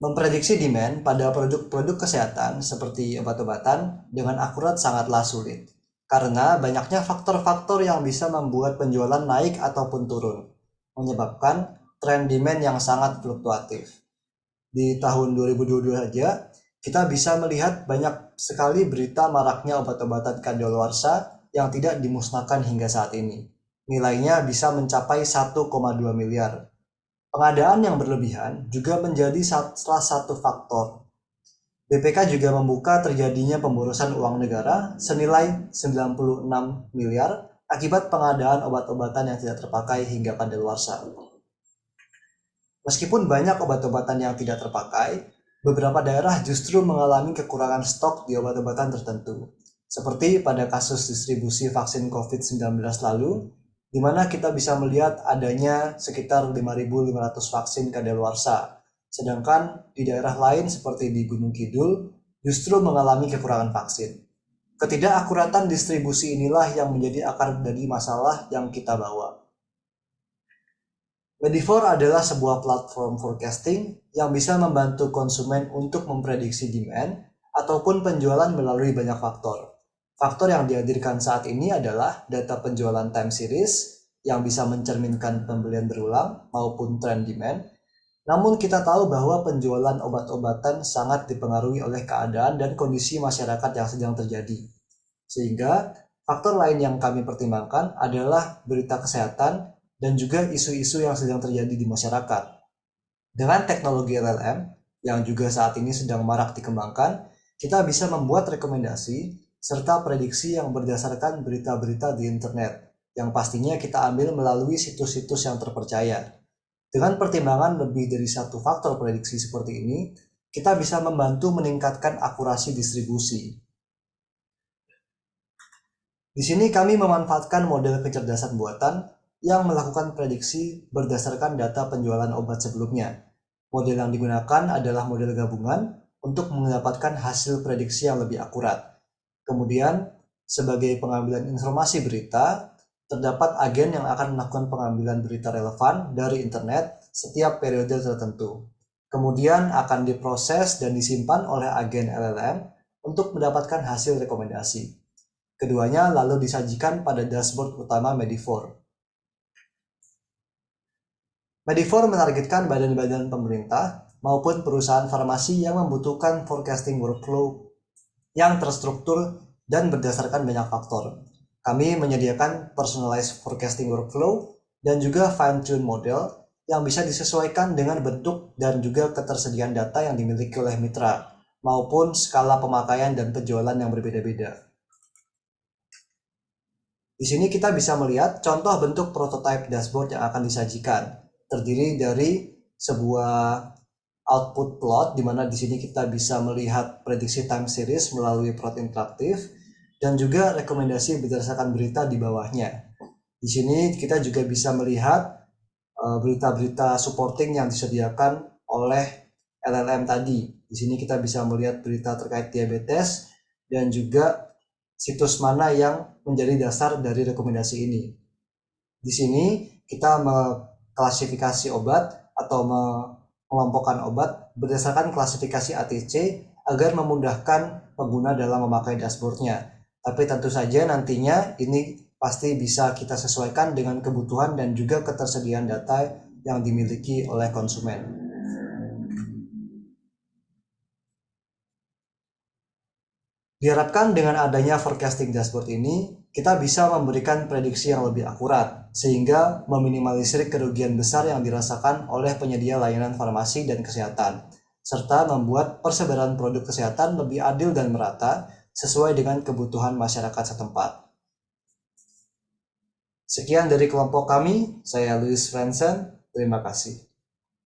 Memprediksi demand pada produk-produk kesehatan seperti obat-obatan dengan akurat sangatlah sulit, karena banyaknya faktor-faktor yang bisa membuat penjualan naik ataupun turun, menyebabkan tren demand yang sangat fluktuatif. Di tahun 2022 saja, kita bisa melihat banyak sekali berita maraknya obat-obatan kadaluarsa yang tidak dimusnahkan hingga saat ini. Nilainya bisa mencapai 1,2 miliar. Pengadaan yang berlebihan juga menjadi salah satu faktor. BPK juga membuka terjadinya pemborosan uang negara senilai 96 miliar akibat pengadaan obat-obatan yang tidak terpakai hingga kadaluarsa. Meskipun banyak obat-obatan yang tidak terpakai, beberapa daerah justru mengalami kekurangan stok di obat-obatan tertentu. Seperti pada kasus distribusi vaksin COVID-19 lalu, di mana kita bisa melihat adanya sekitar 5.500 vaksin kadaluarsa. Sedangkan di daerah lain seperti di Gunung Kidul justru mengalami kekurangan vaksin. Ketidakakuratan distribusi inilah yang menjadi akar dari masalah yang kita bawa. Medivore adalah sebuah platform forecasting yang bisa membantu konsumen untuk memprediksi demand ataupun penjualan melalui banyak faktor. Faktor yang dihadirkan saat ini adalah data penjualan time series yang bisa mencerminkan pembelian berulang maupun trend demand. Namun kita tahu bahwa penjualan obat-obatan sangat dipengaruhi oleh keadaan dan kondisi masyarakat yang sedang terjadi. Sehingga faktor lain yang kami pertimbangkan adalah berita kesehatan dan juga isu-isu yang sedang terjadi di masyarakat. Dengan teknologi LLM yang juga saat ini sedang marak dikembangkan, kita bisa membuat rekomendasi serta prediksi yang berdasarkan berita-berita di internet, yang pastinya kita ambil melalui situs-situs yang terpercaya. Dengan pertimbangan lebih dari satu faktor prediksi seperti ini, kita bisa membantu meningkatkan akurasi distribusi. Di sini kami memanfaatkan model kecerdasan buatan yang melakukan prediksi berdasarkan data penjualan obat sebelumnya. Model yang digunakan adalah model gabungan untuk mendapatkan hasil prediksi yang lebih akurat. Kemudian, sebagai pengambilan informasi berita, terdapat agen yang akan melakukan pengambilan berita relevan dari internet setiap periode tertentu. Kemudian akan diproses dan disimpan oleh agen LLM untuk mendapatkan hasil rekomendasi. Keduanya lalu disajikan pada dashboard utama Medivore. Medivore menargetkan badan-badan pemerintah maupun perusahaan farmasi yang membutuhkan forecasting workflow yang terstruktur dan berdasarkan banyak faktor. Kami menyediakan personalized forecasting workflow dan juga fine-tune model yang bisa disesuaikan dengan bentuk dan juga ketersediaan data yang dimiliki oleh mitra, maupun skala pemakaian dan penjualan yang berbeda-beda. Di sini kita bisa melihat contoh bentuk prototype dashboard yang akan disajikan. Terdiri dari sebuah output plot, di mana di sini kita bisa melihat prediksi time series melalui plot interaktif dan juga rekomendasi berdasarkan berita di bawahnya. Di sini kita juga bisa melihat berita-berita supporting yang disediakan oleh LLM tadi. Di sini kita bisa melihat berita terkait diabetes dan juga situs mana yang menjadi dasar dari rekomendasi ini. Di sini kita mengklasifikasi obat atau mengelompokkan obat berdasarkan klasifikasi ATC agar memudahkan pengguna dalam memakai dashboardnya. Tapi tentu saja nantinya ini pasti bisa kita sesuaikan dengan kebutuhan dan juga ketersediaan data yang dimiliki oleh konsumen. Diharapkan dengan adanya forecasting dashboard ini, kita bisa memberikan prediksi yang lebih akurat, sehingga meminimalisir kerugian besar yang dirasakan oleh penyedia layanan farmasi dan kesehatan, serta membuat persebaran produk kesehatan lebih adil dan merata sesuai dengan kebutuhan masyarakat setempat. Sekian dari kelompok kami, saya Louis Franzen, terima kasih.